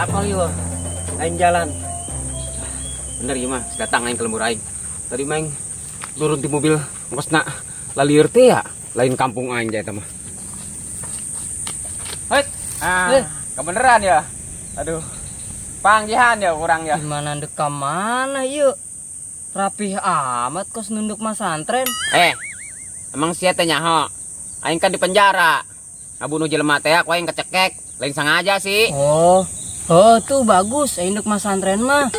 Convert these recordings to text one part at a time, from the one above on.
apal yo. Aing jalan. Bener ieu mah, datang aing ke lembur aing. Tadi main turun di mobil ongkosna lalieur teh ya, lain kampung aing jae eta mah. Heit. Kebeneran ya. Aduh. Panggihan ya kurang ya. Gimana dek ka mana yuk? Rapih amat kos nunduk masantren. Emang sia teh nyaho? Aing kan di penjara. Ngabunuh jelema teh aku aing kecekek, lain sengaja sih. Oh tuh bagus, induk masantren mah.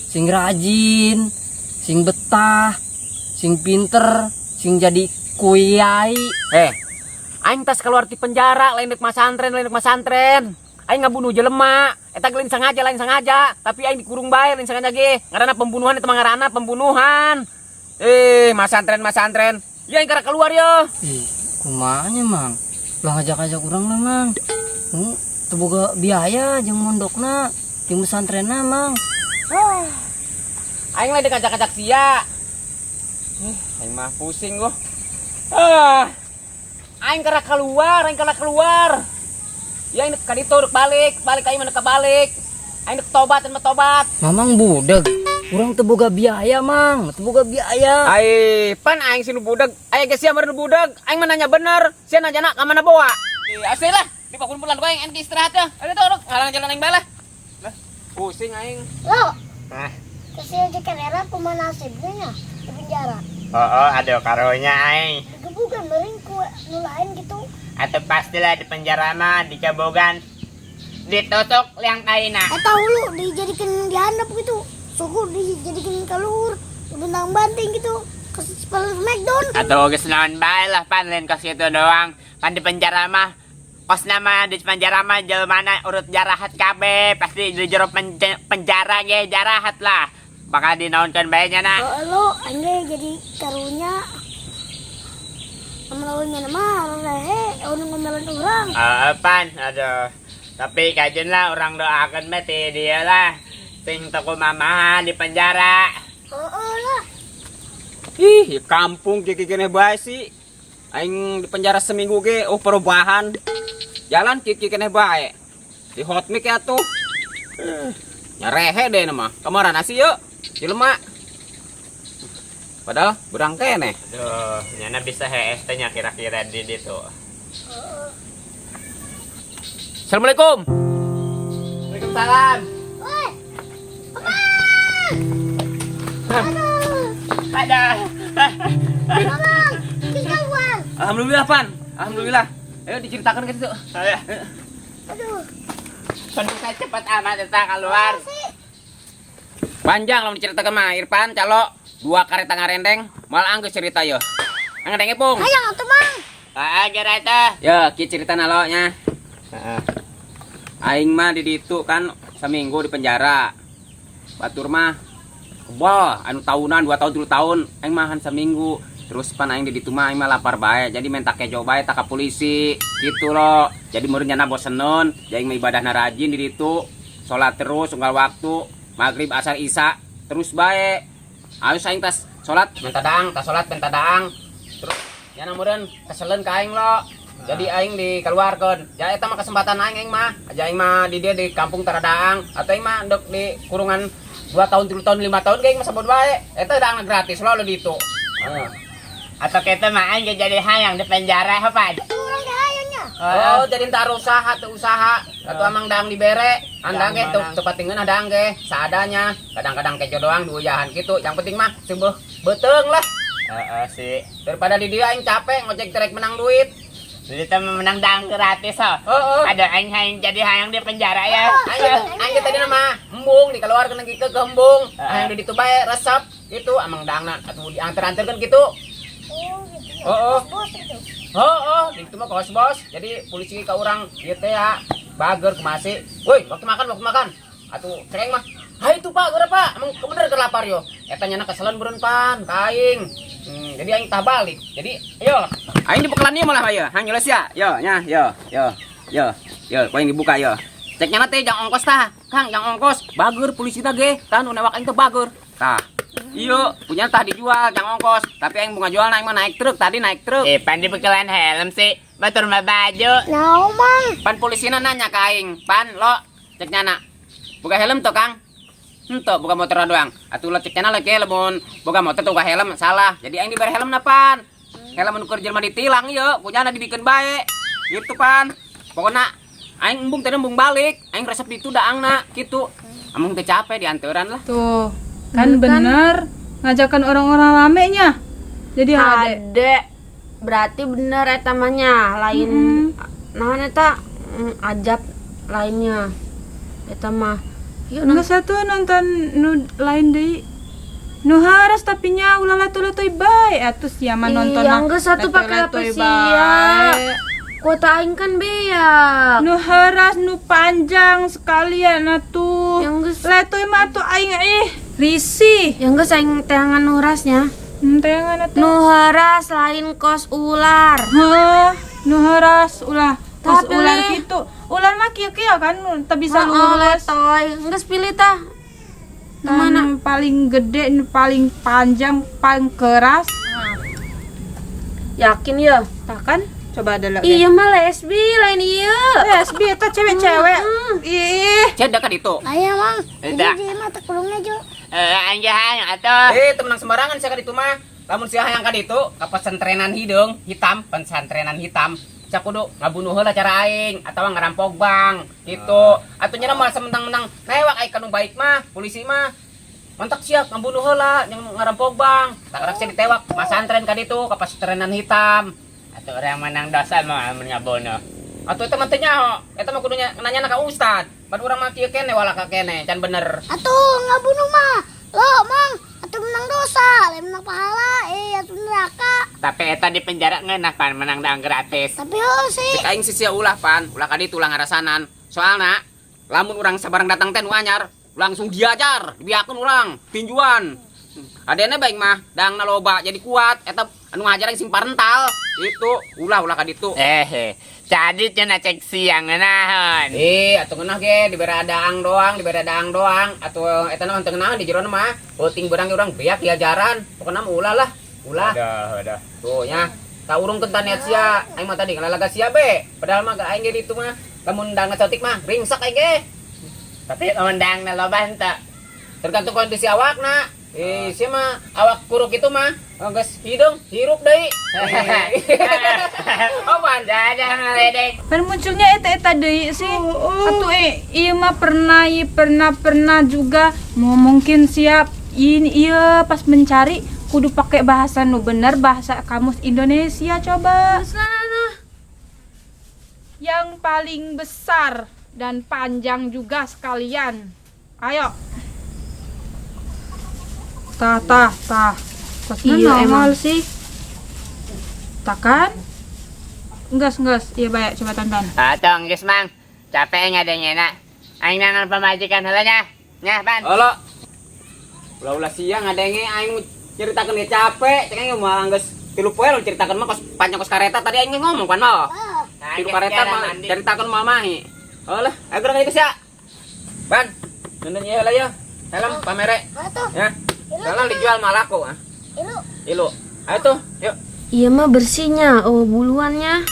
Sing rajin, sing betah, sing pinter, sing jadi kuyai. Aing tas keluar di penjara, lain dek masantren. Aing ngabunuh jelema, eta lain sengaja, tapi aing dikurung bae lain sengaja ge. Ngaranna pembunuhan eta mah ngaranna pembunuhan. Masantren. Ya aing kara keluar yo. Kumanya mang? Ulah ngajak-ngajak urang lah mang. Teu boga biaya jeung mondokna, jeung pesantrenna mang. Aing lain ngajak-ngajak sia. Aing mah pusing gua. Aing kara keluar. Ya aing ka ditu rek balik aing mah balik. Aing rek tobat. Mamang budeg. Urang teu boga biaya mang, teu boga biaya. Pan aing sinu budag. Aya ge sia meureun budag. Aing mah nanya bener. Sia nanyana ka mana bawa? Asli lah. Di pakunpulan ku aing enti istirahat ya. Ayo tuh ngalang jalan aing bae lah. Pusing aing. Lo. Kesel di kamera kumaha nasibnya di penjara. Ada karonya aing. Gebugan meureun ku nu lain gitu. Atau pastilah di penjara mah dicabogan. Ditutuk liang kaina. Eta hulu dijadikan dihandap gitu. Suku dijadikan kalur, bentang banting gitu. Kasih sepuluh McDonald. Atau geus naon bae lah pan lain ka situ doang. Pan di penjara mah kos nama di penjara mah jelmana urut jarahat kabeh, pasti di jero penjara ge jarahat lah. Bakal dinaonkeun bae nya na. Lo angge jadi karunya. Amalawnya nama rehe ngomelin urang. Pan, aduh. Tapi kajen lah orang doakeun mah ti dia lah. Sing toko mama di penjara. Lah. Ih, kampung kiki-kene bae sih. Aing di penjara seminggu ge perubahan. Jalan kiki-kene bae. Di hot mic ya tuh. Nyarehe deh nama. Kamara nasi yuk. Jelema. Padahal berang kene. Aduh, nyana bisa hees teh nya kira-kira di ditu. Assalamualaikum. Waalaikumsalam. Woi. Ada. Mamang, kita uang. Alhamdulillah, Pan. Alhamdulillah. Ayo diceritakan ke situ. Aduh. Penduka cepat amat eta keluar. Panjang lamun diceritakan mah Irfan, calo 2 kareta ngarendeng, malah anggeus cerita yo. Ngarendenge Pung. Hayang atuh, Mang. Ajar eta. Ya, kieu cerita nalo nya. Aing mah di ditu kan seminggu di penjara. Batur mah wah, anu tahunan 2 tahun 3 tahun, aing mahan seminggu. Terus pan aing di ditu mah aing mah lapar bae, jadi minta kejo bae tak ka polisi. Gitu loh. Jadi meureun nyana boseneun, jadi aing mah ibadahna rajin di ditu. Salat terus unggal waktu, maghrib, asar, isya, terus bae. Ayo aing tas salat minta daang, tas salat minta daang. Terus nyana meureun keseleun ka aing lo. Jadi aing dikeluarkeun. Ya eta mah kesempatan aing mah. Aja aing mah di dia di kampung Taradaang atau aing mah ndek di kurungan 2 tahun, 3 tahun, 5 tahun kayak mah sabot bae. Eta daangna gratis lo di itu. Atau kita mah aing jadi hayang di penjara apa? Urang dahayanya. Jadi entar usaha tuh usaha. Atuh amang daang dibere. Andang ge tuh tepatingeun daang ge seadanya. Kadang-kadang kejo doang duyahan gitu. Yang penting mah seueuh beuteung lah. Sih. Daripada di dia aing capek ngojek trek menang duit. Jadi kita menang daang gratis Ada aing jadi hayang di penjara ya. Aing tadi nama embung dikeluarkeun lagi ke embung. Aing di ditu bae resep gitu amang daangna atuh diantar-antarkeun gitu. Gitu. Bos itu. Di ditu mah kos bos. Jadi polisi ka urang ieu teh ya bager kemasi. Woi, waktu makan. Atuh cereng mah. Hai itu Pak, geura Pak. Emang bener keur lapar yo. Eta nyana keselen beureun pan, ka aing. Jadi aing tah balik. Jadi ayo. Aing dibekelan ieu malah aya. Hang ngeles ya. Yo, nya, yo. Ku aing dibuka yo. Cek nyana teh jang ongkos tah. Kang, jang ongkos. Bager polisi teh ge. Tah nu newak aing teh bager. Tah. Iya, punya tah dijual jang ongkos. Tapi aing bunga jual aing mah naik truk, tadi naik truk. Pan dibekelan helm sih. Batur mah baju. Nah, Mang. Pan polisina nanya ka aing. Pan, lo cek nyana. Boga helm to Kang. Henteu boga motor doang. Atuh lecekna lagi lamun boga motor tuh boga helm salah. Jadi aing dibere helm napan. Helm nu keur jelema ditilang ieu, kunyana dibikeun bae. Gitu pan. Pokona aing embung teh embung balik, aing resep ditu daangna kitu. Amung teh capek dianteuran lah. Tuh, kan bener ngajakan orang-orang ramenya. Jadi ade. Ade. Berarti bener eta mah nya, lain naon eta ajab lainnya. Eta mah. Yuk Nggak satu nonton nu lain deui. Nu haras tapi nya ulah latu-latuy bae atuh sia mah nonton. Iya, geus satu pakai apa sih ya? Kuota aing kan beak. Nu haras nu panjang sekalian atuh. Yang geus Latuy mah atuh aing risih. yang geus aing teangan nurasnya. Tayangan atuh. Nu heras lain kos ular. Heuh, nu haras ulah. Pas Tapi ular nih. gitu. Ular mah kieu-kieu kan teu bisa Heeh, lurus. letoy. Geus pilih tah. Mana paling gede, nu paling panjang, paling keras. Yakin ya? Tah kan? Coba ada lagi. Iya mah lesbi lain iya. Lesbi eta cewek-cewek. Ih. Ceda ka ditu. Ayah mang, Eda. jadi mata kulungnya Jo. Anjang atuh. Temenang sembarangan sia ka ditu mah. Lamun sia hayang ka ditu ka pesantrenan hideung hitam, pesantrenan hitam. Sia kudu ngabunuh heula cara aing atawa ngarampok bank gitu. Atuh nya mah sementang-mentang lewat aing kanu baik mah, polisi mah mantak siap ngabunuh heula yang ngarampok bank. Tak sia ditewak masantren ka ditu ka pesantrenan hitam. Atuh orang menang dosa mah mun ngabunuh. Atuh eta mah teh nyaho, eta mah kudu nanya ka ustad. Pan urang mah kieu kene wala ka kene, can bener. Atuh nggak bunuh mah. Lo mang, atuh menang dosa, lain menang pahala, atuh neraka. Tapi eta di penjara ngeunah pan menang daang gratis. Tapi oh sih, Cek aing sia ulah pan, ulah ka ditu ulah ngarasanan. Soalna lamun urang sabarang datang teh nu anyar, langsung diajar, dibiakeun urang, tinjuan. Adena baik mah, dangna loba jadi kuat, eta anu ngajar sing parental. Itu ulah ka ditu. Jadi cenah cek siang ngeunahon. Atuh ngeunah ge dibere daang doang, atuh eta naon teu ngeunaheun di jerona mah. Penting beurang urang beak diajaran. Pokona mah ulah lah, ulah. Udah. Tuh nya, tak urung kentan niat sia, aing mah tadi ngalalaga sia be. Padahal mah gak aing ge ditu mah. Lamun dangna cotik mah ringsak aing ge. Tapi lamun daangna loba henteu. Tergantung kondisi awakna. Sia mah awak kuruk itu mah geus hidung, hirup deui. Oh, Jajan ngeledek. Pan munculnya eta deui sih. Atuh ieu mah pernah juga mungkin siap ini iya pas mencari kudu pakai bahasa nu bener, bahasa kamus Indonesia coba. Yang paling besar dan panjang juga sekalian. Ayo. Tah. Iya emang sih. Takan? Enggas. Iya baik, coba tonton. Atuh geus mang. Capek ngadengnya nak. Aing nangan pamajikan heula nya. Nya pan. Halo. Ulah siang ngadenge aing ceritakeun ge capek, cek aing mah geus 3 poe lu ceritakeun mah kos panjang kos kareta tadi aing ngomong pan mah. Tilu kareta mah ceritakeun mamahi. Alah, ayo gerak geus ya. Ban, nunun ieu heula ya. Helm pamere. atuh, Ya. Soalnya dijual mah laku ah. Ilu. Ayo tuh, yuk. Iya mah bersihnya, oh buluannya.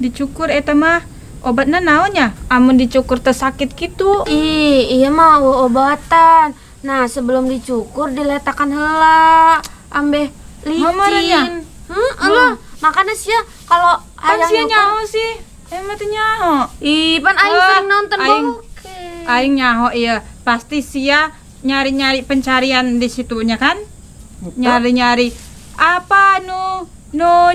Dicukur eta mah obatna naonnya? Amun dicukur teu sakit gitu. Iya mah obatan. Nah sebelum dicukur diletakkan heula, ambeh Mamaranya? licin. Allah, makanya sih kalau Pan hayang sia nyukur- nyaho sih. Emang teh nyaho. Ih, pan aing Wah, sering nonton aing- bokeh. Aing nyaho iya. Pasti sia nyari-nyari pencarian di situnya kan? Nyari-nyari apa nu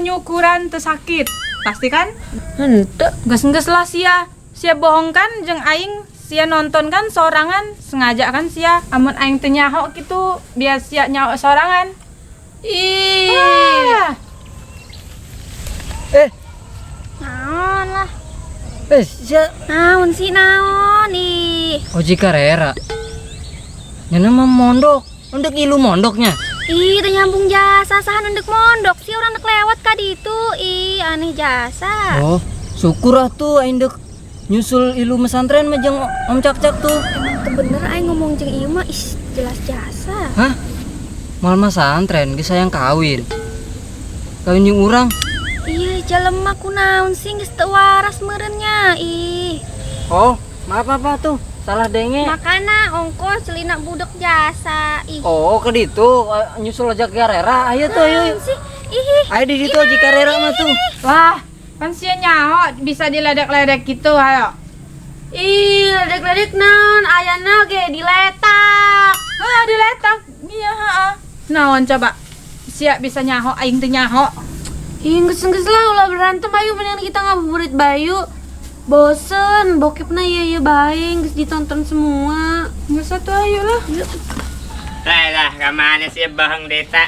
nyukuran teu sakit. Pasti kan? Henteu. Geus lah sia. Sia bohong kan jeung aing sia nonton kan sorangan sengaja kan sia amun aing teu nyaho gitu biar sia nyaho sorangan. Ih. Naon lah. Sia Naon sih naon ih. Oji Carrera. Nyana mah mondok. Untuk ilu mondoknya. Ih, teu nyambung jasa sahan endek mondok sih orang dek lewat ka ditu. Ih, aneh jasa. Oh, syukur atuh aing dek nyusul ilu mesantren mah jeung Om Cak-cak tuh. Teu bener aing ngomong jeung ieu mah jelas jasa. Hah? Mal mesantren geus sayang kawin. Kawin jeung urang. Iya, jelema kunaon sih geus teu waras meureunnya. Ih. Oh, maaf apa tuh. salah denge. Makana ongkos selina budak jasa. Ih. Oh, ke ditu nyusul aja karera. Ayo tuh, ayo. Ayo di situ aja karera mah tuh. Lah, kan sia nyaho bisa diledek-ledek gitu, ayo. Ih, ledek-ledek naon ayana ge diletak. Ah, diletak. Iya, heeh. Naon coba? Sia bisa nyaho aing teu nyaho. Ih, geus lah ulah berantem ayo mendingan kita ngabuburit bayu. Bosen, bokepna iya bae geus ditonton semua. Nggak satu ayo lah. Lah, kemana sih Bang Deta?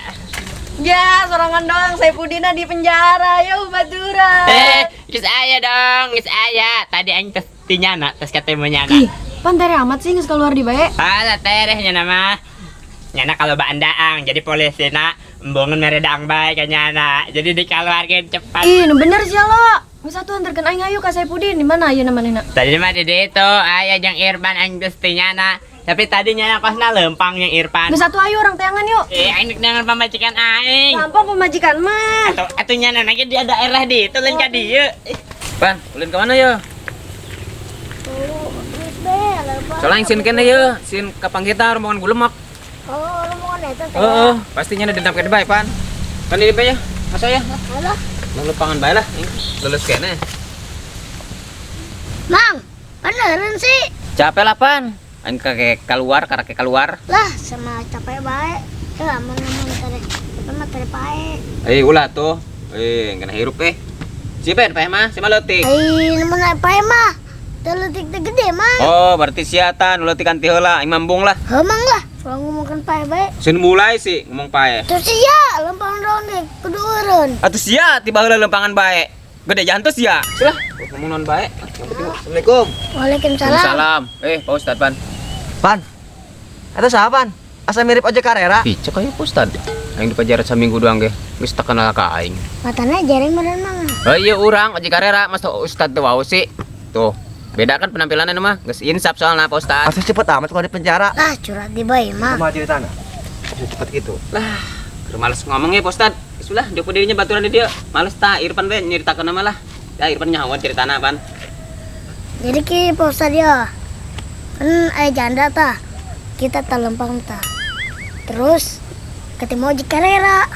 Ya, sorangan doang Saipudina di penjara. Yo, Madura. Geus aya dong, geus aya. Tadi aing tes tinyana, tes ketemu nyana. Ih, pan tere amat sih geus keluar di bae. Alah terehnya nama. Nyana kalau baandaang jadi polisi nak embongan meredang bae ka nyana. Jadi dikeluarkeun cepat. Ih, nu bener sih lo. Geus atuh anterkeun aing ayo ka Saipudin. Di mana ayeuna manehna? Tadi mah di ditu aya jeung Irfan aing geus teu nyana. Tapi tadi nyana kosna lempang yang Irfan. Geus atuh ayo orang teangan yuk. Aing dengan pamajikan aing. Gampang pemajikan mah. Atau nyana lagi di daerah ditu lain ka dieu. Pan, ulin ke mana ya? Soalnya yang sin kene ya, sin kapang kita rombongan gulemak. Oh, rombongan itu teh. Oh, pastinya ada dendam ke bae, Pan. Pan di bae ya. Masa ya? Alah. Nang lepangan bae lah, lulus kene. Mang, beneran sih. Capek lah, Pan. Aing kakek keluar, karake keluar. Lah, sama capek baik. Ya, aman-aman tadi. Kita mah tadi baik. Ulah tuh. Kena hirup Si Ben, pae mah, si maletik. Namun apa mah? Teletik teh gede mah. Oh, berarti siatan, ulah tikan heula, aing mambung lah. Hemang lah. Kalau ngomongkan pae baik. Sin mulai sih ngomong pae. Terus ya, lempang daun deh, kudu eureun. Atuh sia tiba heula lempangan bae. Gede jantos ya. Silah, ngomong non bae. Yang penting Assalamualaikum. Waalaikumsalam. Salam. Pak Ustad, Pan. Pan, itu siapa Pan? Asa mirip ojek karera. Ih, cek aya Pak Ustad. Aing di penjara seminggu doang ge. Geus teu kenal ka aing. Matana jaring meureun mang. Oh iya urang ojek karera, mas Ustad teu wau sih. Tuh, beda kan penampilannya mah. Geus insap soalna Pak Ustad. Asa cepet amat kalau di penjara. Lah, curhat di bae mah. Kumaha ceritana? Asa cepet gitu. Lah, keur males ngomong ya Pak Ustad. Sudah, jopo dirinya baturan di dia. Males ta Irfan we nyeritakeun nama lah. Ya Irfan nyaho ceritana Pan. Jadi ki posa dia. Kan aya janda tah. Kita lempang tah. Terus ketemu ojek karera.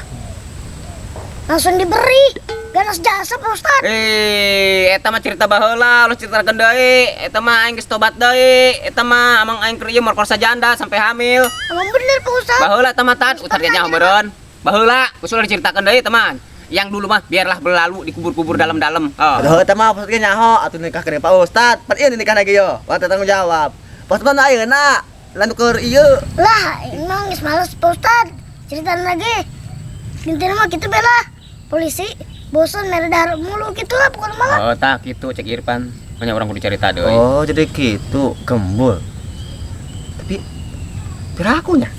Langsung diberi ganas jasa Pak Ustad. Eta mah cerita baheula, lu ceritakeun deui. Eta mah aing geus tobat deui. Eta mah amang aing keur ieu merkosa janda sampai hamil. Emang bener Pak Ustad. Baheula eta mah tan, utar dia nyaho meureun. Baheula, usul diceritakeun deui teman. Yang dulu mah biarlah berlalu dikubur-kubur dalam-dalam. Oh. Aduh, eta mah maksudnya nyaho atuh nikah ke Pak Ustad. Pan ieu nikah lagi yo. Wata tanggung jawab. Pas mana ayeuna? Landu keur ieu. Lah, emang geus males Pak Ustad. Ceritaan lagi. Intinya mah gitu bela. Polisi bosan meredar mulu gitu lah pokoknya malah. Oh, tak gitu cek Irfan. Banyak orang kudu cerita deui. Oh, jadi gitu, gembul. Tapi pirakunya.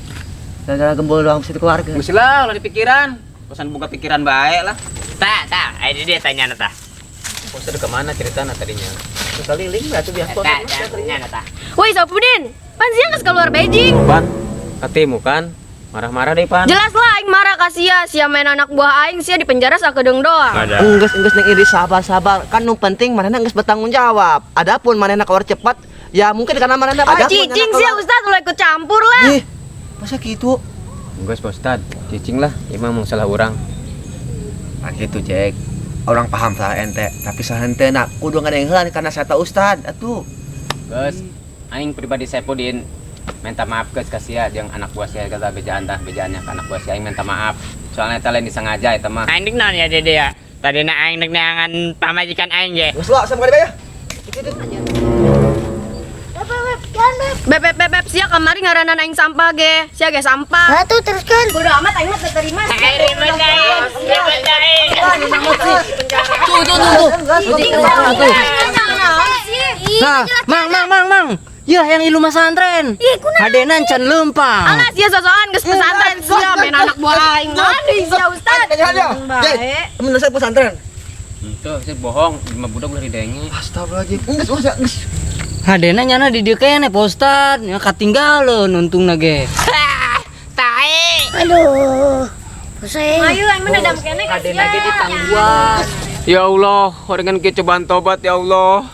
Gara-gara gembul doang bisa keluarga. Geus lah, ulah dipikiran. Bosan buka pikiran bae lah. Tak, aya dia tanya tah. Bosan ke mana ceritana tadinya? Keliling lah tuh biasa. Tak, tanya tah. Woi, Saipudin. Pan sia geus keluar Beijing. Pan, ketemu kan? Marah-marah deh Pan. Jelas lah aing marah ka sia main anak buah aing sia di penjara sakedeung doang. Enggeus neng iri sabar. Kan nu penting manehna geus bertanggung jawab. Adapun manehna keluar cepat, ya mungkin karena manehna Oh, cicing sia Ustaz ulah ikut campur lah. Ih, masa gitu? Geus Pak Ustad, cicing lah, emang salah orang. Nah gitu Jack. Orang paham salah ente, tapi salah ente nak kudu ngadengheun karena saya tahu Ustad atuh. Geus, aing pribadi Saipudin minta maaf geus ka sia jeung anak buah sia kata bejaannya ke anak buah sia aing minta maaf. Soalnya eta lain disengaja eta mah. Aing dik naon ya Dede ya? Tadina aing dik neangan pamajikan aing ge. Geus lo sama ka ya. Beb sia kamari ngaranan aing sampah ge. Sia ge sampah. Lah tuh teruskan. Bodo amat aing mah teu terima. Nah, mang. Ya yang ilu masantren. Hadenan can lempang. Alah sia sosokan geus pesantren sia main anak buah aing. Mandi sia Ustaz. Jack, temen saya pesantren. Tuh, sih bohong, 5 budak udah didenge. Astagfirullahaladzim. Geus. Hadena nyana di dieu kene Pak Ustad. Nya katinggaleun untungna ge. Tae. Aduh. Pusing. Ayo aing mah dadam kene ka sia. Hadena ge ditangguan. Ya Allah, dengan cobaan tobat ya Allah.